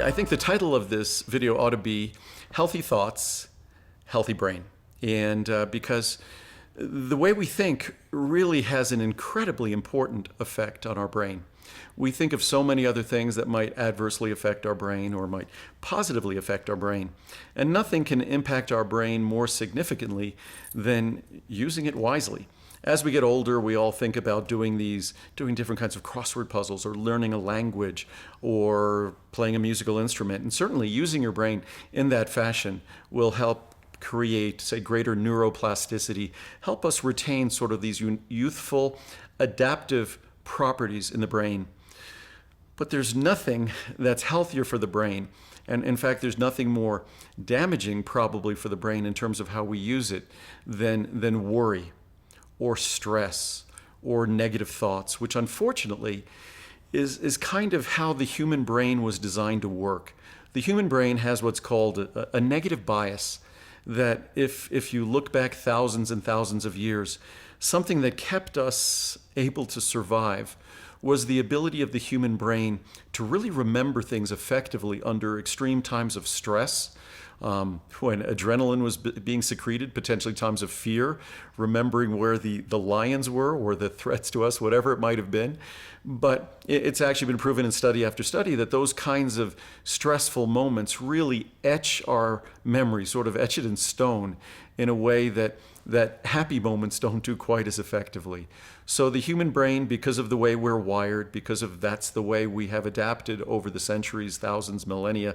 I think the title of this video ought to be Healthy Thoughts, Healthy Brain. And because the way we think really has an incredibly important effect on our brain. We think of so many other things that might adversely affect our brain or might positively affect our brain. And nothing can impact our brain more significantly than using it wisely. As we get older, we all think about doing different kinds of crossword puzzles or learning a language or playing a musical instrument. And certainly using your brain in that fashion will help create, say, greater neuroplasticity, help us retain sort of these youthful, adaptive properties in the brain. But there's nothing that's healthier for the brain. And in fact, there's nothing more damaging probably for the brain in terms of how we use it than worry or stress or negative thoughts, which unfortunately is kind of how the human brain was designed to work. The human brain has what's called a negative bias, that if you look back thousands and thousands of years, something that kept us able to survive was the ability of the human brain to really remember things effectively under extreme times of stress, when adrenaline was being secreted, potentially times of fear, remembering where the lions were or the threats to us, whatever it might have been. But it's actually been proven in study after study that those kinds of stressful moments really etch our memory, sort of etch it in stone in a way that happy moments don't do quite as effectively. So the human brain, because of the way we're wired, because of that's the way we have adapted over the centuries, thousands, millennia,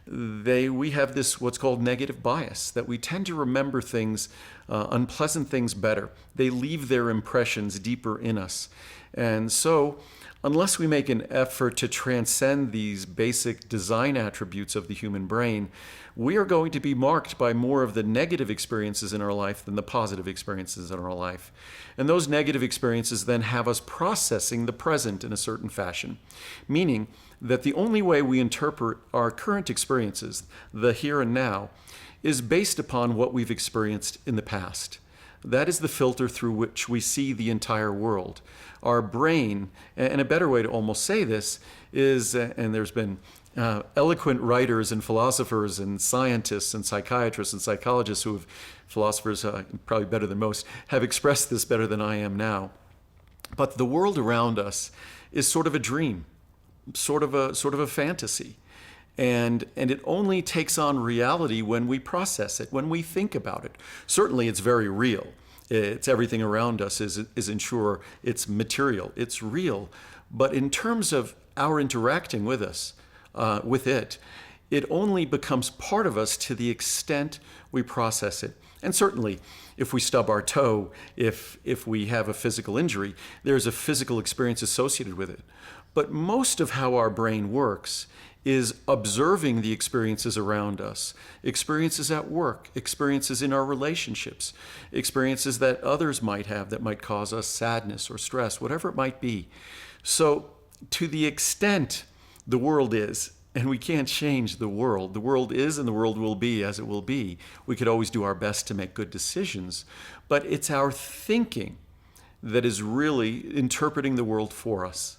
we have this what's called negative bias, that we tend to remember things, unpleasant things better. They leave their impressions deeper in us. And so unless we make an effort to transcend these basic design attributes of the human brain, we are going to be marked by more of the negative experiences in our life than the positive experiences in our life. And those negative experiences then have us processing the present in a certain fashion, meaning that the only way we interpret our current experiences, the here and now, is based upon what we've experienced in the past. That is the filter through which we see the entire world. Our brain, and a better way to almost say this is, and there's been eloquent writers and philosophers and scientists and psychiatrists and psychologists who have, philosophers probably better than most, have expressed this better than I am now. But the world around us is sort of a dream, sort of a fantasy. And it only takes on reality when we process it, when we think about it. Certainly it's very real. It's everything around us is ensure it's material, it's real. But in terms of our interacting with it, it only becomes part of us to the extent we process it. And certainly, if we stub our toe, if we have a physical injury, there's a physical experience associated with it. But most of how our brain works is observing the experiences around us, experiences at work, experiences in our relationships, experiences that others might have that might cause us sadness or stress, whatever it might be. So to the extent the world is, and we can't change the world is and the world will be as it will be. We could always do our best to make good decisions, but it's our thinking that is really interpreting the world for us.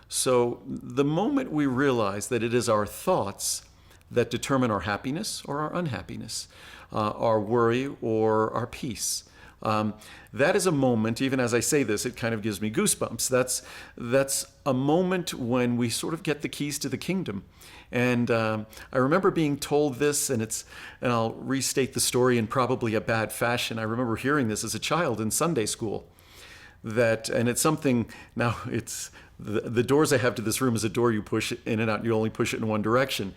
So the moment we realize that it is our thoughts that determine our happiness or our unhappiness, our worry or our peace, that is a moment, even as I say this, it kind of gives me goosebumps. That's a moment when we sort of get the keys to the kingdom. And I remember being told this, and I'll restate the story in probably a bad fashion. I remember hearing this as a child in Sunday school. And it's something, now it's, the doors I have to this room is a door you push in and out. You only push it in one direction.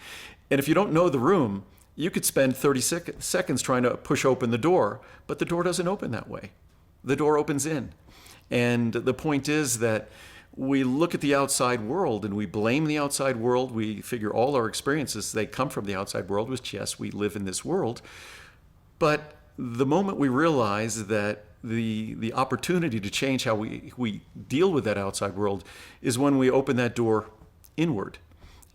And if you don't know the room, you could spend 30 seconds trying to push open the door, but the door doesn't open that way. The door opens in. And the point is that we look at the outside world and we blame the outside world. We figure all our experiences, they come from the outside world, which yes, we live in this world. But the moment we realize that the opportunity to change how we deal with that outside world is when we open that door inward.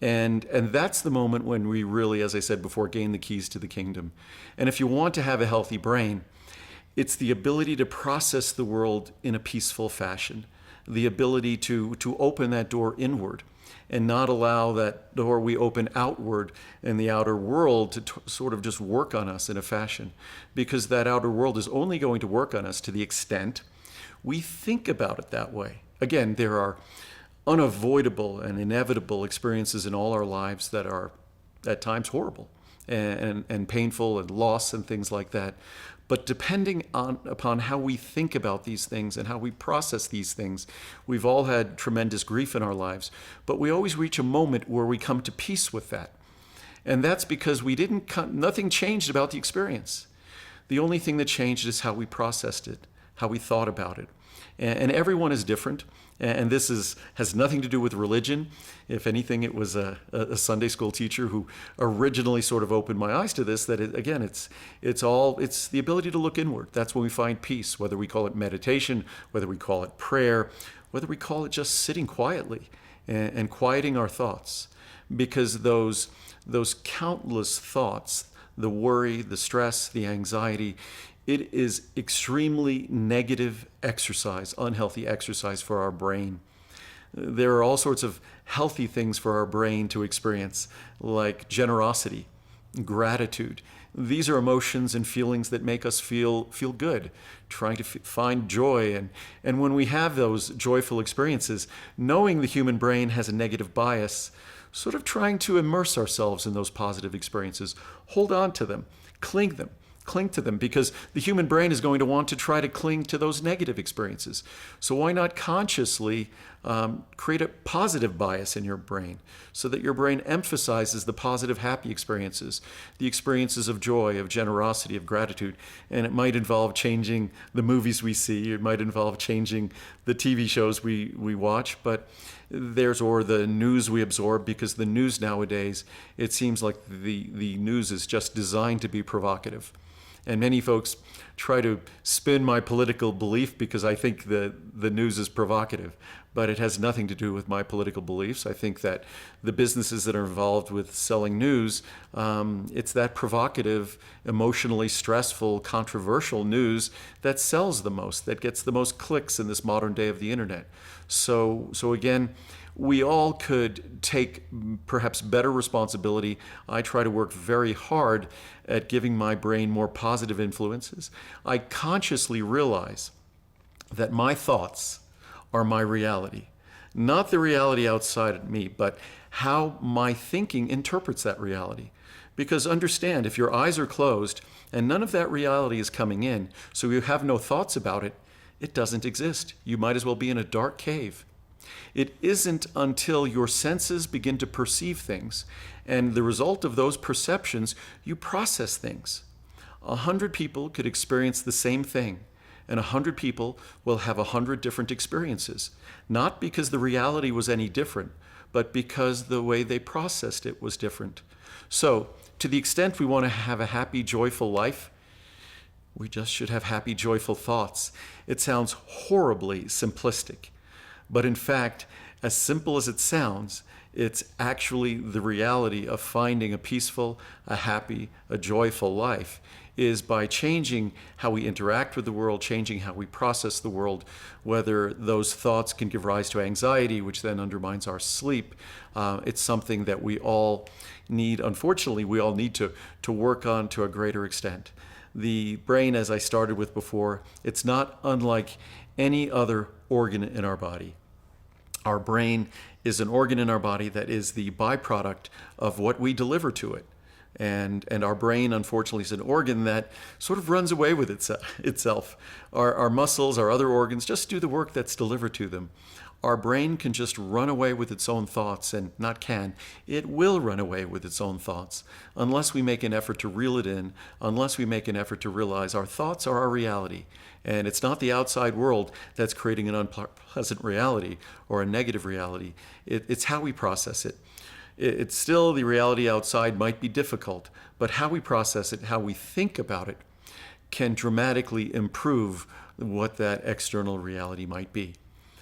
And that's the moment when we really, as I said before, gain the keys to the kingdom. And if you want to have a healthy brain, it's the ability to process the world in a peaceful fashion, the ability to open that door inward. and not allow that door we open outward in the outer world to sort of just work on us in a fashion, because that outer world is only going to work on us to the extent we think about it that way. Again, there are unavoidable and inevitable experiences in all our lives that are at times horrible and painful, and loss and things like that. But depending upon how we think about these things and how we process these things, we've all had tremendous grief in our lives, but we always reach a moment where we come to peace with that. And that's because nothing changed about the experience. The only thing that changed is how we processed it, how we thought about it. And everyone is different. And this has nothing to do with religion. If anything, it was a Sunday school teacher who originally sort of opened my eyes to this, that it's the ability to look inward. That's when we find peace, whether we call it meditation, whether we call it prayer, whether we call it just sitting quietly and quieting our thoughts. Because those countless thoughts, the worry, the stress, the anxiety, it is extremely negative exercise, unhealthy exercise for our brain. There are all sorts of healthy things for our brain to experience, like generosity, gratitude. These are emotions and feelings that make us feel good, trying to find joy. And when we have those joyful experiences, knowing the human brain has a negative bias, sort of trying to immerse ourselves in those positive experiences, hold on to them, cling to them, because the human brain is going to want to try to cling to those negative experiences. So why not consciously create a positive bias in your brain so that your brain emphasizes the positive, happy experiences, the experiences of joy, of generosity, of gratitude. And it might involve changing the movies we see. It might involve changing the TV shows we watch, or the news we absorb, because the news nowadays, it seems like the news is just designed to be provocative. And many folks try to spin my political belief because I think the news is provocative, but it has nothing to do with my political beliefs. I think that the businesses that are involved with selling news, it's that provocative, emotionally stressful, controversial news that sells the most, that gets the most clicks in this modern day of the internet. So again, we all could take perhaps better responsibility. I try to work very hard at giving my brain more positive influences. I consciously realize that my thoughts are my reality, not the reality outside of me, but how my thinking interprets that reality. Because understand, if your eyes are closed and none of that reality is coming in, so you have no thoughts about it, it doesn't exist. You might as well be in a dark cave. It isn't until your senses begin to perceive things, and the result of those perceptions, you process things. 100 people could experience the same thing, and 100 people will have 100 different experiences, not because the reality was any different, but because the way they processed it was different. So, to the extent we want to have a happy, joyful life, we just should have happy, joyful thoughts. It sounds horribly simplistic. But in fact, as simple as it sounds, it's actually the reality of finding a peaceful, a happy, a joyful life is by changing how we interact with the world, changing how we process the world, whether those thoughts can give rise to anxiety, which then undermines our sleep. It's something that we all need, unfortunately, we all need to work on to a greater extent. The brain, as I started with before, it's not unlike any other organ in our body. Our brain is an organ in our body that is the byproduct of what we deliver to it. And our brain, unfortunately, is an organ that sort of runs away with itself. Our muscles, our other organs, just do the work that's delivered to them. Our brain can just run away with its own thoughts, and not can, it will run away with its own thoughts unless we make an effort to reel it in, unless we make an effort to realize our thoughts are our reality. And it's not the outside world that's creating an unpleasant reality or a negative reality. It's how we process it. It's still the reality outside might be difficult, but how we process it, how we think about it, can dramatically improve what that external reality might be.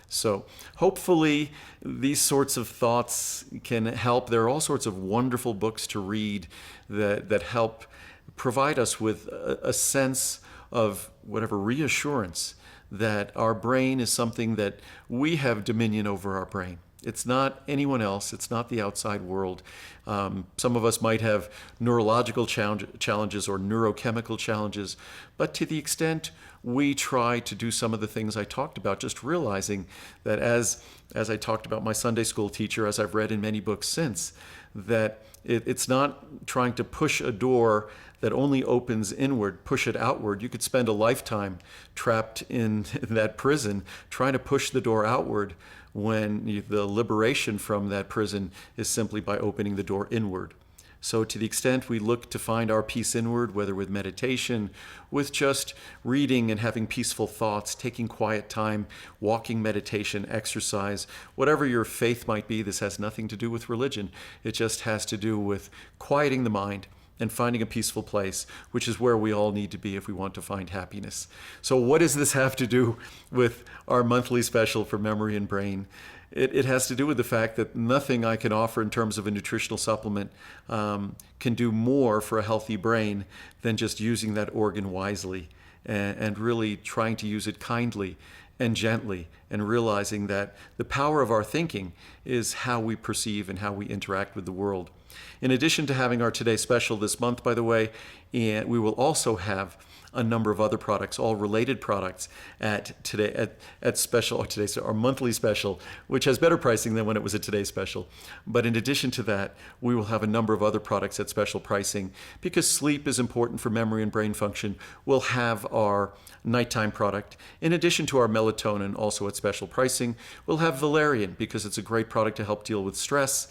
So hopefully these sorts of thoughts can help. There are all sorts of wonderful books to read that help provide us with a sense of whatever reassurance that our brain is something that we have dominion over our brain. It's not anyone else. It's not the outside world. Some of us might have neurological challenges or neurochemical challenges, but to the extent we try to do some of the things I talked about, just realizing that as I talked about my Sunday school teacher, as I've read in many books since, that it's not trying to push a door that only opens inward, push it outward. You could spend a lifetime trapped in that prison trying to push the door outward, when the liberation from that prison is simply by opening the door inward. So to the extent we look to find our peace inward, whether with meditation, with just reading and having peaceful thoughts, taking quiet time, walking meditation, exercise, whatever your faith might be, this has nothing to do with religion. It just has to do with quieting the mind and finding a peaceful place, which is where we all need to be if we want to find happiness. So what does this have to do with our monthly special for Memory and Brain? It has to do with the fact that nothing I can offer in terms of a nutritional supplement can do more for a healthy brain than just using that organ wisely and really trying to use it kindly and gently, and realizing that the power of our thinking is how we perceive and how we interact with the world. In addition to having our Today Special this month, by the way, and we will also have a number of other products, all related products at our monthly special, which has better pricing than when it was a Today Special. But in addition to that, we will have a number of other products at special pricing because sleep is important for memory and brain function. We'll have our nighttime product. In addition to our melatonin, also at special pricing, we'll have valerian because it's a great product to help deal with stress.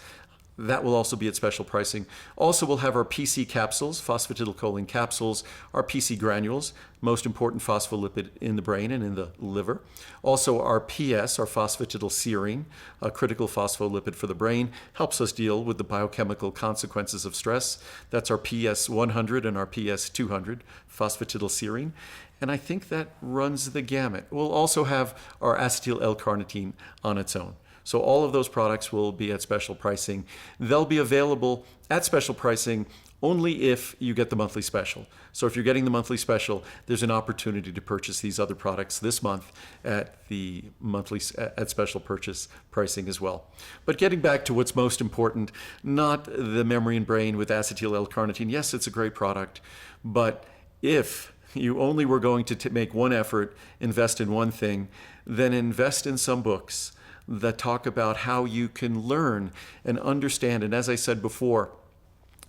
That will also be at special pricing. Also, we'll have our PC capsules, phosphatidylcholine capsules, our PC granules, most important phospholipid in the brain and in the liver. Also, our PS, our phosphatidylserine, a critical phospholipid for the brain, helps us deal with the biochemical consequences of stress. That's our PS 100 and our PS 200, phosphatidylserine. And I think that runs the gamut. We'll also have our acetyl L-carnitine on its own. So all of those products will be at special pricing. They'll be available at special pricing only if you get the monthly special. So if you're getting the monthly special, there's an opportunity to purchase these other products this month at the monthly at special purchase pricing as well. But getting back to what's most important, not the Memory and Brain with acetyl L-carnitine. Yes, it's a great product, but if you only were going to make one effort, invest in one thing, then invest in some books that talk about how you can learn and understand. And as I said before,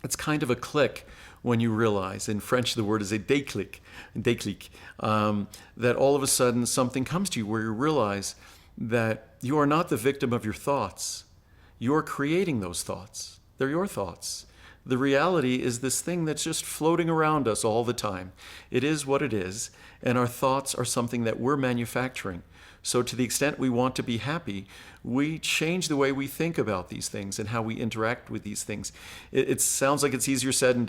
it's kind of a click when you realize, in French the word is a déclic, that all of a sudden something comes to you where you realize that you are not the victim of your thoughts. You're creating those thoughts. They're your thoughts. The reality is this thing that's just floating around us all the time. It is what it is, and our thoughts are something that we're manufacturing. So to the extent we want to be happy, we change the way we think about these things and how we interact with these things. It sounds like it's easier said than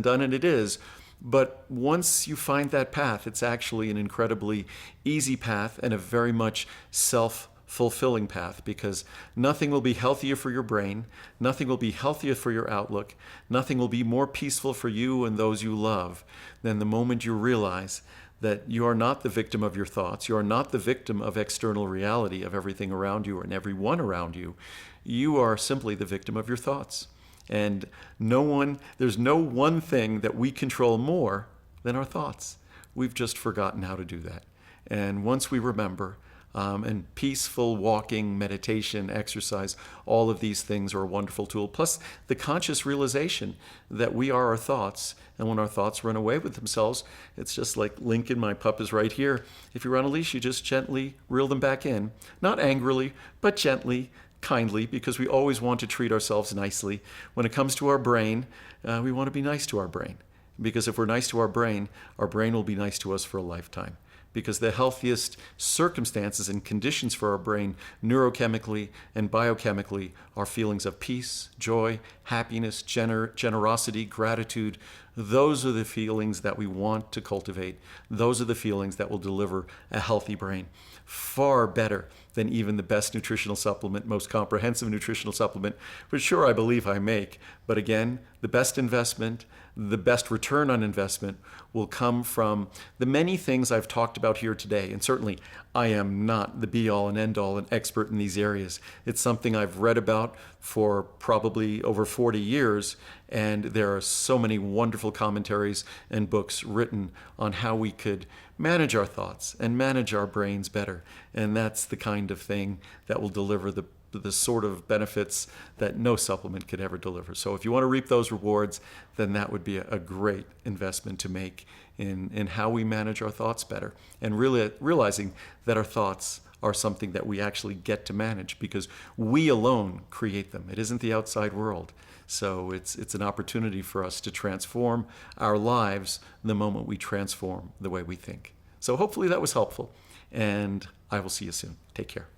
done, and it is. But once you find that path, it's actually an incredibly easy path and a very much self-fulfilling path, because nothing will be healthier for your brain, nothing will be healthier for your outlook, nothing will be more peaceful for you and those you love than the moment you realize that you are not the victim of your thoughts. You are not the victim of external reality, of everything around you and everyone around you. You are simply the victim of your thoughts. And there's no one thing that we control more than our thoughts. We've just forgotten how to do that. And once we remember, and peaceful walking, meditation, exercise, all of these things are a wonderful tool. Plus the conscious realization that we are our thoughts, and when our thoughts run away with themselves, it's just like Lincoln, my pup is right here. If you're on a leash, you just gently reel them back in. Not angrily, but gently, kindly, because we always want to treat ourselves nicely. When it comes to our brain, we want to be nice to our brain. Because if we're nice to our brain will be nice to us for a lifetime. Because the healthiest circumstances and conditions for our brain, neurochemically and biochemically, are feelings of peace, joy, happiness, generosity, gratitude, those are the feelings that we want to cultivate. Those are the feelings that will deliver a healthy brain. Far better than even the best nutritional supplement, most comprehensive nutritional supplement, which sure I believe I make. But again, the best investment, the best return on investment will come from the many things I've talked about here today. And certainly I am not the be-all and end-all and expert in these areas. It's something I've read about for probably over 40 years, and there are so many wonderful commentaries and books written on how we could manage our thoughts and manage our brains better. And that's the kind of thing that will deliver the sort of benefits that no supplement could ever deliver. So if you want to reap those rewards, then that would be a great investment to make in how we manage our thoughts better, and really realizing that our thoughts are something that we actually get to manage because we alone create them. It isn't the outside world. So it's an opportunity for us to transform our lives the moment we transform the way we think. So hopefully that was helpful, and I will see you soon. Take care.